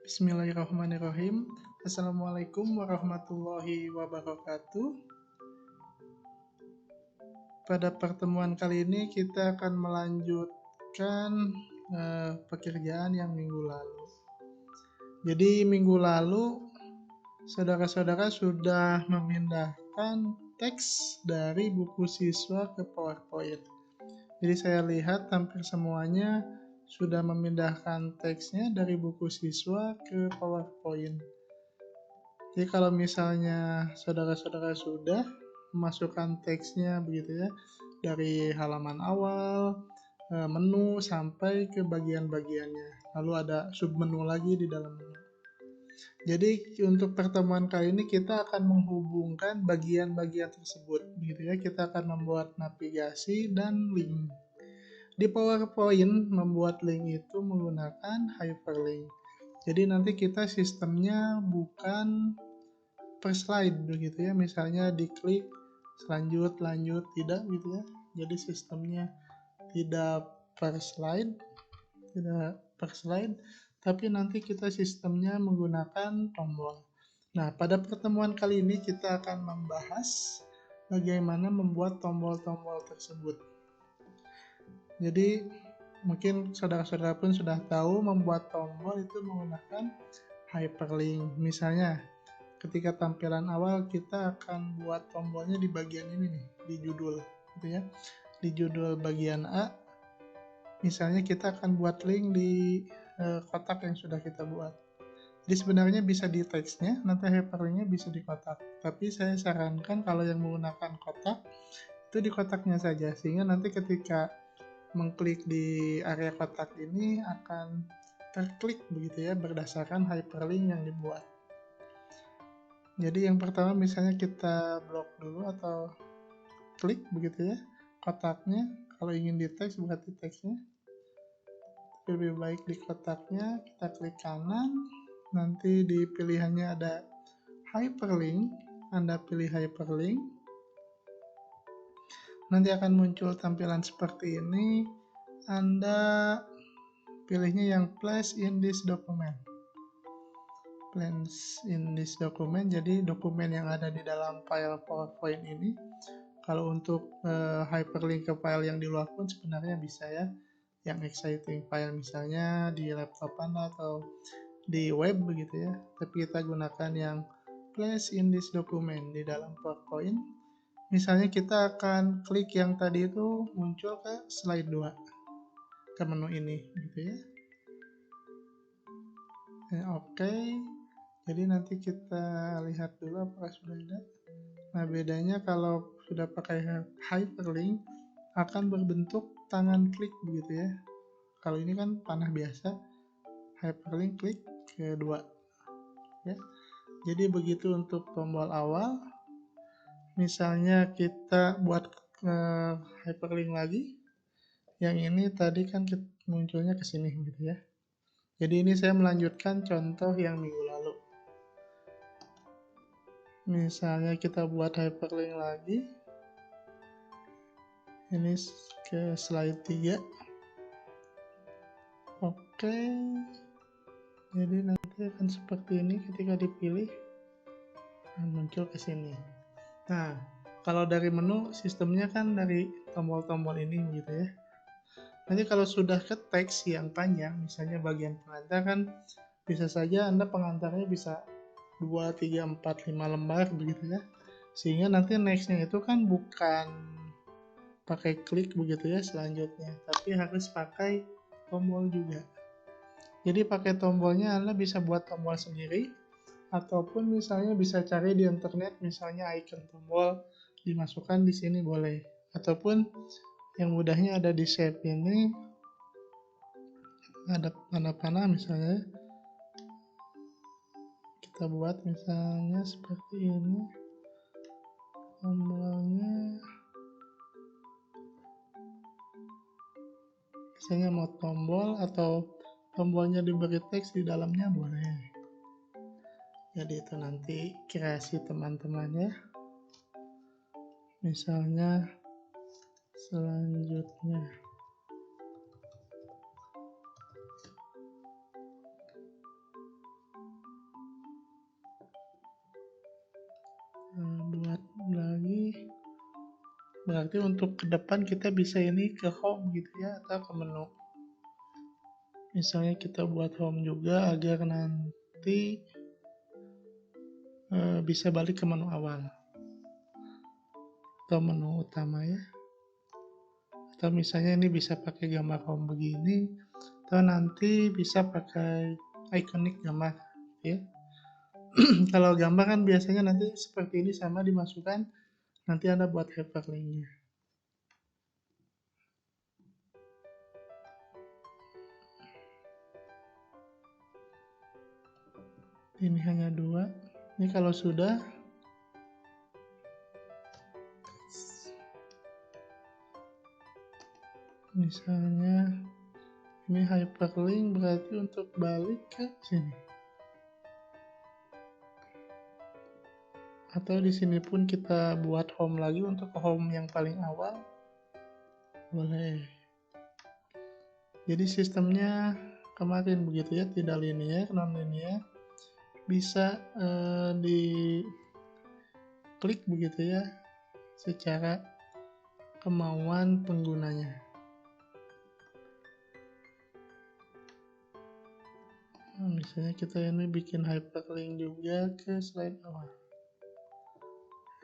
Bismillahirrahmanirrahim. Assalamualaikum warahmatullahi wabarakatuh. Pada pertemuan kali ini kita akan melanjutkan pekerjaan yang minggu lalu. Jadi minggu lalu saudara-saudara sudah memindahkan teks dari buku siswa ke PowerPoint. Jadi saya lihat hampir semuanya sudah memindahkan teksnya dari buku siswa ke PowerPoint. Jadi kalau misalnya saudara-saudara sudah memasukkan teksnya begitu ya, dari halaman awal, menu sampai ke bagian-bagiannya. Lalu ada submenu lagi di dalam menu. Jadi untuk pertemuan kali ini kita akan menghubungkan bagian-bagian tersebut begitu ya. Kita akan membuat navigasi dan link. Di PowerPoint membuat link itu menggunakan hyperlink. Jadi nanti kita sistemnya bukan per slide begitu ya. Misalnya diklik lanjut tidak gitu ya. Jadi sistemnya tidak per slide, tapi nanti kita sistemnya menggunakan tombol. Nah, pada pertemuan kali ini kita akan membahas bagaimana membuat tombol-tombol tersebut. Jadi mungkin saudara-saudara pun sudah tahu membuat tombol itu menggunakan hyperlink. Misalnya ketika tampilan awal kita akan buat tombolnya di bagian ini nih, di judul gitu ya. Di judul bagian A misalnya kita akan buat link di kotak yang sudah kita buat. Jadi sebenarnya bisa di teksnya, nanti hyperlinknya bisa di kotak. Tapi saya sarankan kalau yang menggunakan kotak, itu di kotaknya saja. Sehingga nanti ketika mengklik di area kotak ini akan terklik begitu ya, berdasarkan hyperlink yang dibuat. Jadi yang pertama misalnya kita blok dulu atau klik begitu ya, kotaknya. Kalau ingin di teks berarti teksnya. Lebih baik di kotaknya kita klik kanan, nanti di pilihannya ada hyperlink, Anda pilih hyperlink, nanti akan muncul tampilan seperti ini. Anda pilihnya yang place in this document, jadi dokumen yang ada di dalam file PowerPoint ini. Kalau untuk hyperlink ke file yang di luar pun sebenarnya bisa ya, yang exciting file misalnya di laptop Anda atau di web begitu ya. Tapi kita gunakan yang place in this document di dalam PowerPoint. Misalnya kita akan klik yang tadi itu muncul ke slide 2, ke menu ini gitu ya. Oke. Jadi nanti kita lihat dulu apakah sudah ada. Nah, bedanya kalau sudah pakai hyperlink akan berbentuk tangan klik begitu ya. Kalau ini kan panah biasa, hyperlink klik kedua ya. Jadi begitu untuk tombol awal. Misalnya kita buat hyperlink lagi. Yang ini tadi kan munculnya ke sini gitu ya. Jadi ini saya melanjutkan contoh yang minggu lalu. Misalnya kita buat hyperlink lagi. Ini ke slide 3. Oke. Jadi nanti akan seperti ini ketika dipilih muncul ke sini. Nah, kalau dari menu sistemnya kan dari tombol-tombol ini gitu ya. Nanti kalau sudah ke teks yang panjang, misalnya bagian pengantar kan bisa saja Anda pengantarnya bisa 2, 3, 4, 5 lembar begitu ya. Sehingga nanti nextnya itu kan bukan pakai klik begitu ya selanjutnya, tapi harus pakai tombol juga. Jadi pakai tombolnya Anda bisa buat tombol sendiri, ataupun misalnya bisa cari di internet, misalnya icon tombol dimasukkan di sini boleh. Ataupun yang mudahnya ada di shape ini, ada panah-panah misalnya. Kita buat misalnya seperti ini. Tombolnya misalnya mau tombol atau tombolnya diberi teks di dalamnya boleh. Jadi itu nanti kreasi teman-teman ya. Misalnya selanjutnya buat lagi. Berarti untuk ke depan kita bisa ini ke home gitu ya, atau ke menu. Misalnya kita buat home juga agar nanti bisa balik ke menu awal atau menu utama ya. Atau misalnya ini bisa pakai gambar home begini, atau nanti bisa pakai ikonik gambar ya. Kalau gambar kan biasanya nanti seperti ini sama dimasukkan, nanti Anda buat hyperlinknya. Ini hanya 2. Ini kalau sudah, misalnya ini hyperlink, berarti untuk balik ke sini. Atau di sini pun kita buat home lagi untuk home yang paling awal. Boleh. Jadi sistemnya kemarin begitu ya, tidak linear, non linear. Bisa diklik begitu ya, secara kemauan penggunanya. Nah, misalnya kita ini bikin hyperlink juga ke slide awal.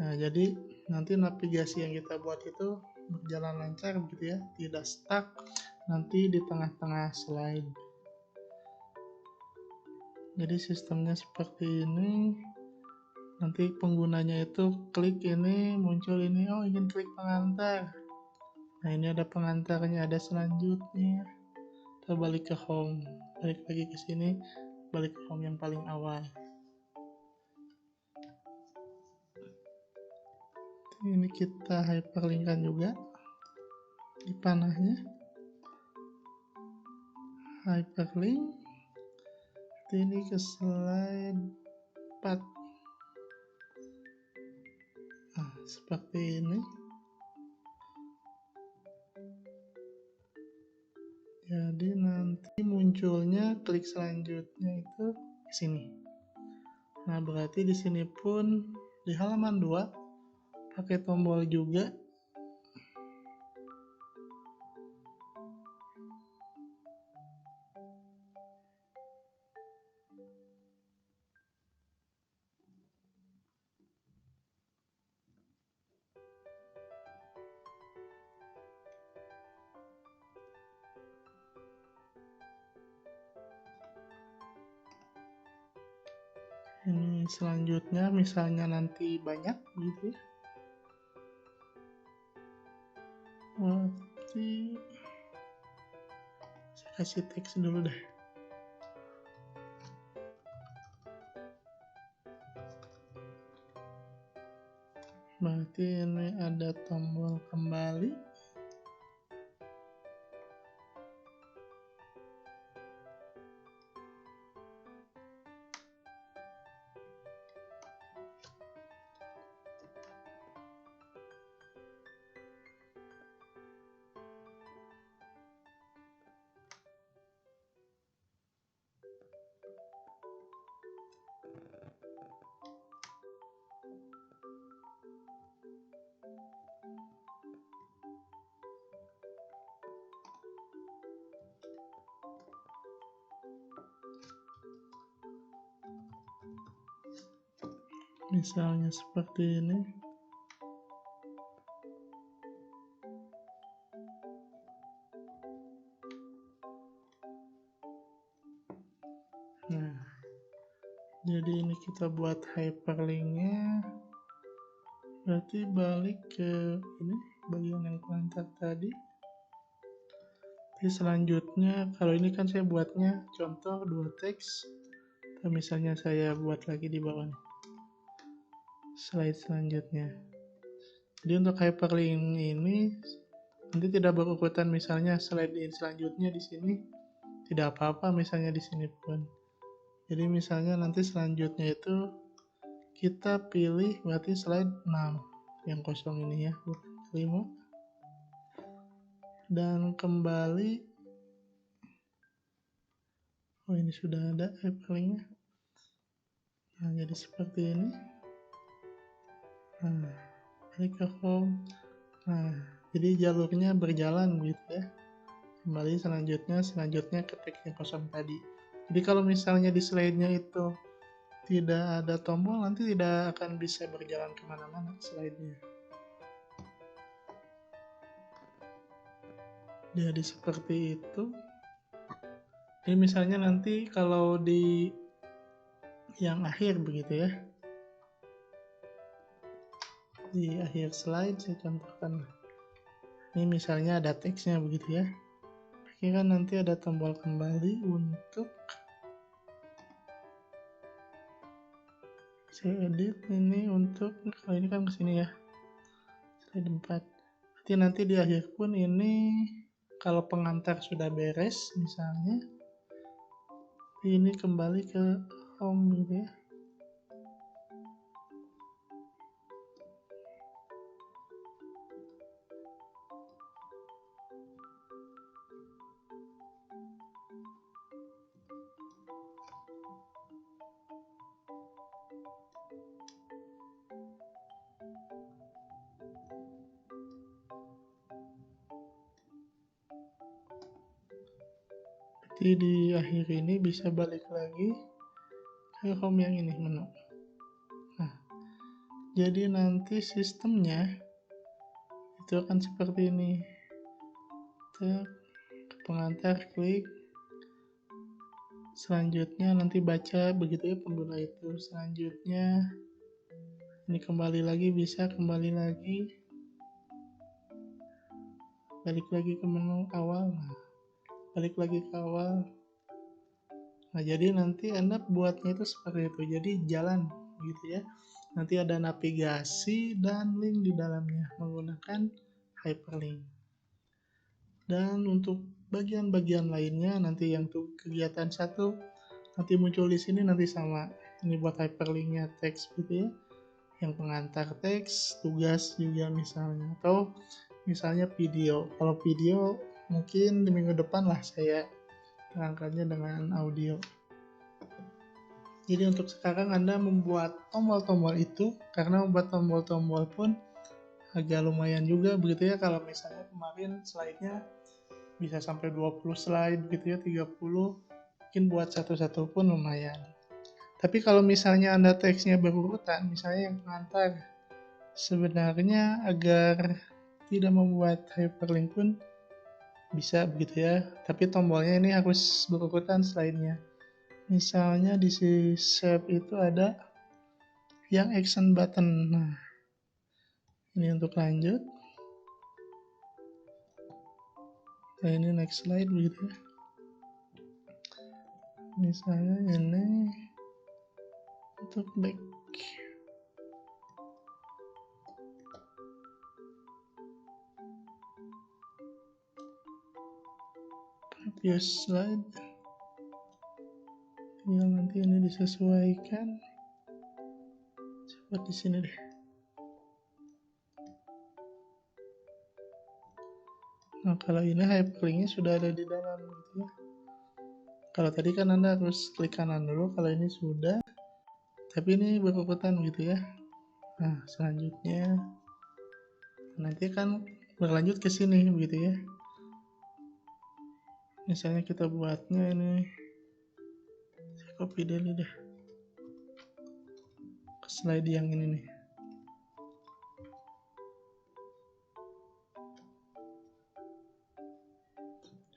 Nah, jadi nanti navigasi yang kita buat itu berjalan lancar begitu ya, tidak stuck nanti di tengah-tengah slide. Jadi sistemnya seperti ini. Nanti penggunanya itu klik ini, muncul ini, oh ingin klik pengantar. Nah, ini ada pengantarnya, ada selanjutnya. Kita balik ke home, balik lagi ke sini, balik ke home yang paling awal. Ini kita hyperlinkkan juga di panahnya. Hyperlink. Ini ke slide 4. Nah, seperti ini. Jadi nanti munculnya klik selanjutnya itu di sini. Nah, berarti di sini pun di halaman 2 pakai tombol juga. Ini selanjutnya misalnya nanti banyak gitu ya. Berarti saya kasih teks dulu deh. Berarti ini ada tombol kembali. Misalnya seperti ini. Nah, jadi ini kita buat hyperlinknya. Berarti balik ke ini bagian yang pengantar tadi. Jadi selanjutnya, kalau ini kan saya buatnya contoh 2 teks. Atau misalnya saya buat lagi di bawah nih, slide selanjutnya. Jadi untuk hyperlink ini nanti tidak berurutan, misalnya slide selanjutnya di sini tidak apa-apa, misalnya di sini pun. Jadi misalnya nanti selanjutnya itu kita pilih berarti slide 6 yang kosong ini ya, 5, dan kembali. Oh, ini sudah ada hyperlinknya. Nah, jadi seperti ini. Nah, balik ke home. Nah, jadi jalurnya berjalan gitu ya. Kembali selanjutnya ke teks yang kosong tadi. Jadi kalau misalnya di slide-nya itu tidak ada tombol, nanti tidak akan bisa berjalan kemana-mana slide-nya. Jadi seperti itu. Ini misalnya nanti kalau di yang akhir begitu ya, di akhir slide saya contohkan. Ini misalnya ada teksnya begitu ya. Oke kan nanti ada tombol kembali untuk saya edit ini untuk kalau ini kan kesini ya, slide 4. Nanti di akhir pun ini kalau pengantar sudah beres misalnya, ini kembali ke home gitu ya. Jadi di akhir ini bisa balik lagi ke home yang ini, menu. Nah, jadi nanti sistemnya itu akan seperti ini. Ke pengantar, klik. Selanjutnya nanti baca begitu ya pengguna itu. Selanjutnya ini kembali lagi, bisa kembali lagi. Balik lagi ke menu awal. Balik lagi ke awal. Nah, jadi nanti Anda buatnya itu seperti itu. Jadi jalan gitu ya. Nanti ada navigasi dan link di dalamnya menggunakan hyperlink. Dan untuk bagian-bagian lainnya nanti yang tuh kegiatan satu nanti muncul di sini nanti sama. Ini buat hyperlinknya teks gitu ya. Yang pengantar teks, tugas juga misalnya, atau misalnya video. Kalau video mungkin di minggu depan lah saya terangkannya dengan audio. Jadi untuk sekarang Anda membuat tombol-tombol itu, karena membuat tombol-tombol pun agak lumayan juga begitu ya. Kalau misalnya kemarin slide-nya bisa sampai 20 slide gitu ya, 30, mungkin buat satu-satu pun lumayan. Tapi kalau misalnya Anda teksnya berurutan, misalnya yang pengantar, sebenarnya agar tidak membuat hyperlink pun bisa begitu ya. Tapi tombolnya ini harus berurutan slide-nya. Misalnya di shape itu ada yang action button. Nah, ini untuk lanjut. Nah, ini next slide begitu ya. Misalnya ini untuk back. Previous slide. Tinggal nanti ini disesuaikan. Seperti sini deh. Nah, kalau ini hyperlinknya sudah ada di dalam gitu ya. Kalau tadi kan Anda harus klik kanan dulu, kalau ini sudah. Tapi ini berurutan gitu ya. Nah, selanjutnya nanti kan berlanjut ke sini begitu ya. Misalnya kita buatnya ini, saya copy dulu deh ke slide yang ini nih.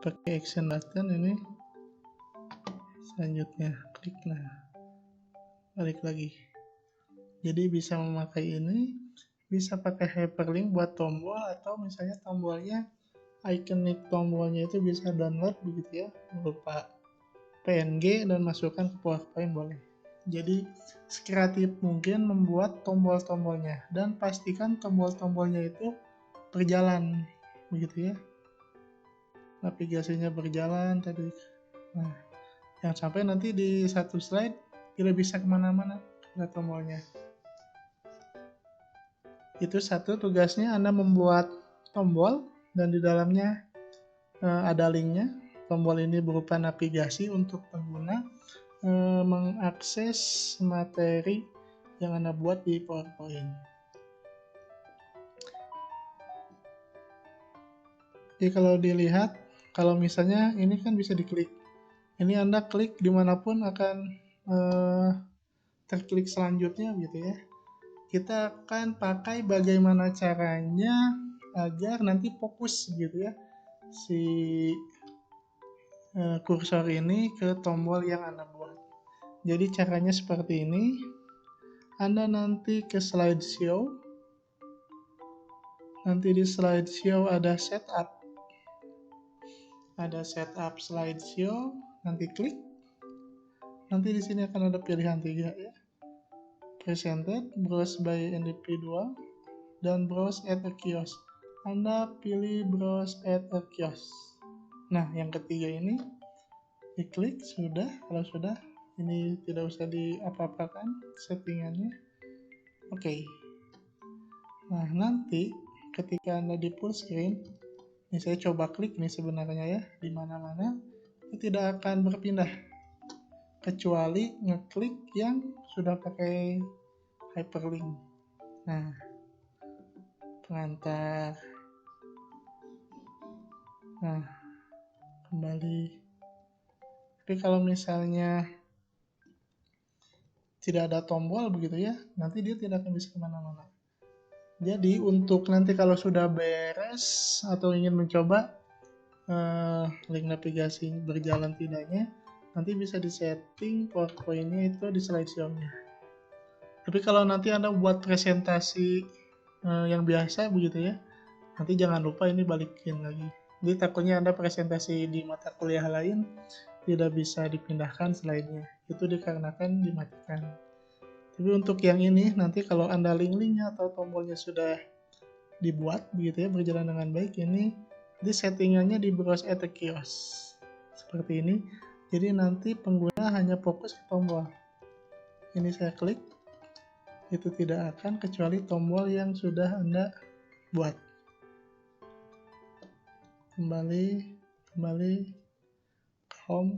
Pakai action button ini. Selanjutnya klik, nah balik lagi. Jadi bisa memakai ini, bisa pakai hyperlink buat tombol, atau misalnya tombolnya, ikonik tombolnya itu bisa download begitu ya, berupa PNG dan masukkan ke PowerPoint boleh. Jadi sekreatif mungkin membuat tombol-tombolnya, dan pastikan tombol-tombolnya itu berjalan begitu ya. Navigasinya berjalan tadi. Nah, yang sampai nanti di satu slide tidak bisa kemana-mana ada tombolnya. Itu satu tugasnya, Anda membuat tombol dan di dalamnya ada linknya. Tombol ini berupa navigasi untuk pengguna mengakses materi yang Anda buat di PowerPoint. Jadi kalau dilihat, kalau misalnya ini kan bisa diklik. Ini Anda klik dimanapun akan terklik selanjutnya gitu ya. Kita akan pakai bagaimana caranya agar nanti fokus gitu ya si kursor ini ke tombol yang Anda buat. Jadi caranya seperti ini. Anda nanti ke slideshow. Nanti di slideshow ada setup. Ada setup slideshow, nanti klik. Nanti di sini akan ada pilihan 3 ya. Presented, browse by individual, dan browse at a kiosk. Anda pilih browse at a kiosk. Nah, yang ketiga ini diklik, sudah. Kalau sudah, ini tidak usah diapa-apakan settingannya. Oke. Nah, nanti ketika Anda di full screen, ini saya coba klik nih sebenarnya ya, di mana-mana itu tidak akan berpindah kecuali ngeklik yang sudah pakai hyperlink. Nah, pengantar. Nah, kembali. Tapi kalau misalnya tidak ada tombol begitu ya, nanti dia tidak akan bisa kemana-mana. Jadi untuk nanti kalau sudah beres atau ingin mencoba link navigasi berjalan tidaknya, nanti bisa disetting PowerPoint-nya itu di slideshow-nya. Tapi kalau nanti Anda buat presentasi yang biasa begitu ya, nanti jangan lupa ini balikin lagi. Jadi takutnya Anda presentasi di mata kuliah lain tidak bisa dipindahkan slide-nya. Itu dikarenakan dimatikan. Tapi untuk yang ini, nanti kalau Anda link-linknya atau tombolnya sudah dibuat begitu ya, berjalan dengan baik, ini di settingannya di browse at a kiosk. Seperti ini. Jadi nanti pengguna hanya fokus ke tombol. Ini saya klik. Itu tidak akan kecuali tombol yang sudah Anda buat. Kembali ke home.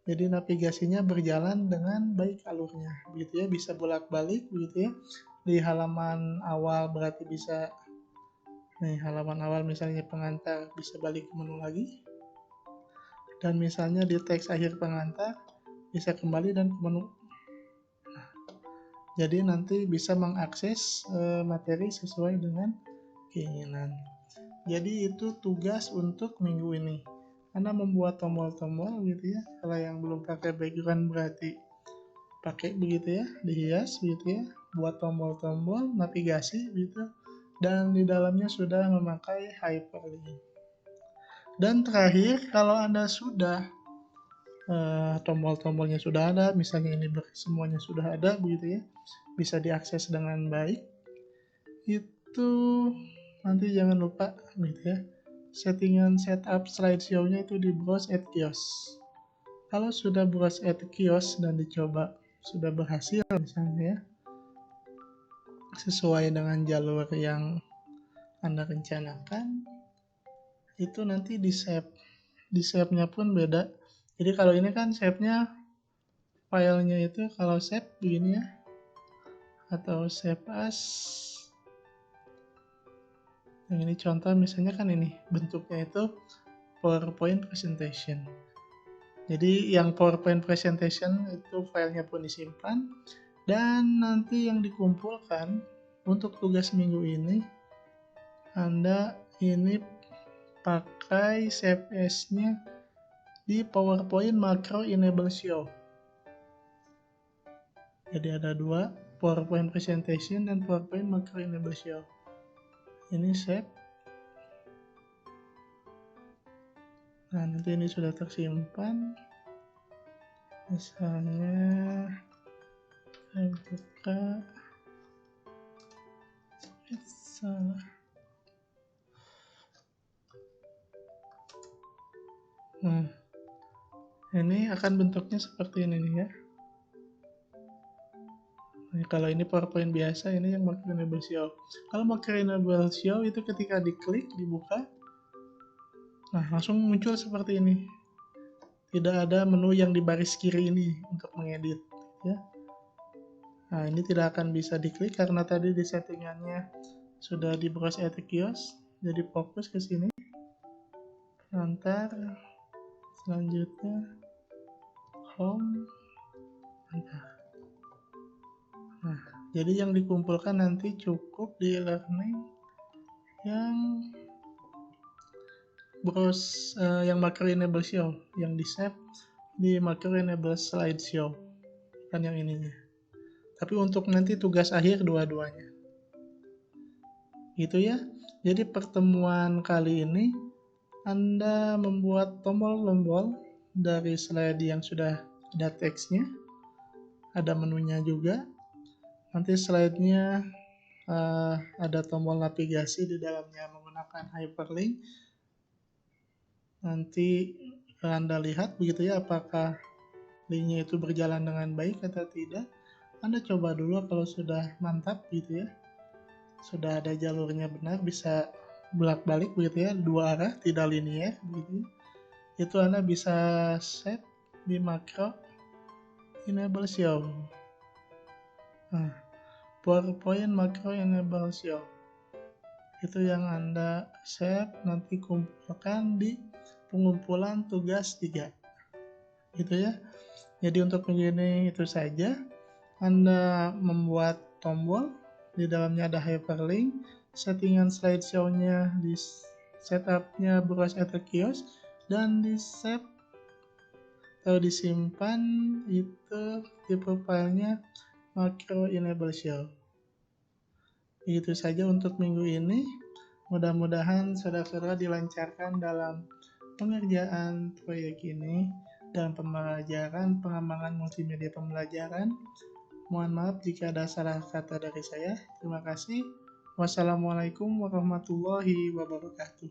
Jadi navigasinya berjalan dengan baik alurnya, begitu ya, bisa bolak-balik begitu ya. Di halaman awal berarti bisa, nih halaman awal misalnya pengantar bisa balik ke menu lagi. Dan misalnya di teks akhir pengantar bisa kembali dan ke menu. Nah, jadi nanti bisa mengakses materi sesuai dengan keinginan. Jadi itu tugas untuk minggu ini. Anda membuat tombol-tombol gitu ya. Kalau yang belum pakai background berarti pakai begitu ya, dihias gitu ya. Buat tombol-tombol navigasi gitu. Dan di dalamnya sudah memakai hyperlink. Dan terakhir, kalau Anda sudah tombol-tombolnya sudah ada, misalnya ini semuanya sudah ada begitu ya, bisa diakses dengan baik. Itu nanti jangan lupa gitu ya, settingan setup slideshow-nya itu di browse at kiosk. Kalau sudah browse at kiosk dan dicoba sudah berhasil misalnya ya, sesuai dengan jalur yang Anda rencanakan, itu nanti di save. Di save-nya pun beda. Jadi kalau ini kan save-nya filenya itu kalau save begini ya, atau save as. Yang ini contoh misalnya kan ini bentuknya itu PowerPoint presentation. Jadi yang PowerPoint presentation itu filenya pun disimpan, dan nanti yang dikumpulkan untuk tugas minggu ini Anda ini pakai save as-nya di PowerPoint Macro Enable Show. Jadi ada dua, PowerPoint presentation dan PowerPoint Macro Enable Show. Ini save. Nah, nanti ini sudah tersimpan. Misalnya saya buka, salah. Nah, ini akan bentuknya seperti ini nih ya. Nah, kalau ini PowerPoint biasa, ini yang Macro Enable Show. Kalau Macro Enable Show itu ketika diklik, dibuka, nah langsung muncul seperti ini. Tidak ada menu yang di baris kiri ini untuk mengedit ya. Nah, ini tidak akan bisa diklik karena tadi di settingannya sudah di browse at kiosk, jadi fokus ke sini. sebentar. Selanjutnya home. Nah, jadi yang dikumpulkan nanti cukup di e-learning yang yang marker enable show, yang di save di marker enable slideshow, kan yang ininya. Tapi untuk nanti tugas akhir dua-duanya. Gitu ya. Jadi pertemuan kali ini Anda membuat tombol-tombol dari slide yang sudah ada teksnya, ada menunya juga. Nanti slide-nya ada tombol navigasi di dalamnya menggunakan hyperlink. Nanti Anda lihat begitu ya, apakah linknya itu berjalan dengan baik atau tidak. Anda coba dulu, kalau sudah mantap gitu ya, sudah ada jalurnya benar, bisa bolak-balik begitu ya, dua arah, tidak linier begitu ya. Itu Anda bisa set di makro enable show. Nah, PowerPoint makro enable show. Itu yang Anda save, nanti kumpulkan di pengumpulan tugas 3. Gitu ya. Jadi untuk begini itu saja. Anda membuat tombol, di dalamnya ada hyperlink, settingan slideshow-nya, di setupnya browse atau kiosk, dan di save atau disimpan itu tipe filenya macro enable show. Begitu saja untuk minggu ini. Mudah-mudahan saudara-saudara dilancarkan dalam pengerjaan proyek ini dan pembelajaran pengembangan multimedia pembelajaran. Mohon maaf jika ada salah kata dari saya. Terima kasih. Wassalamualaikum warahmatullahi wabarakatuh.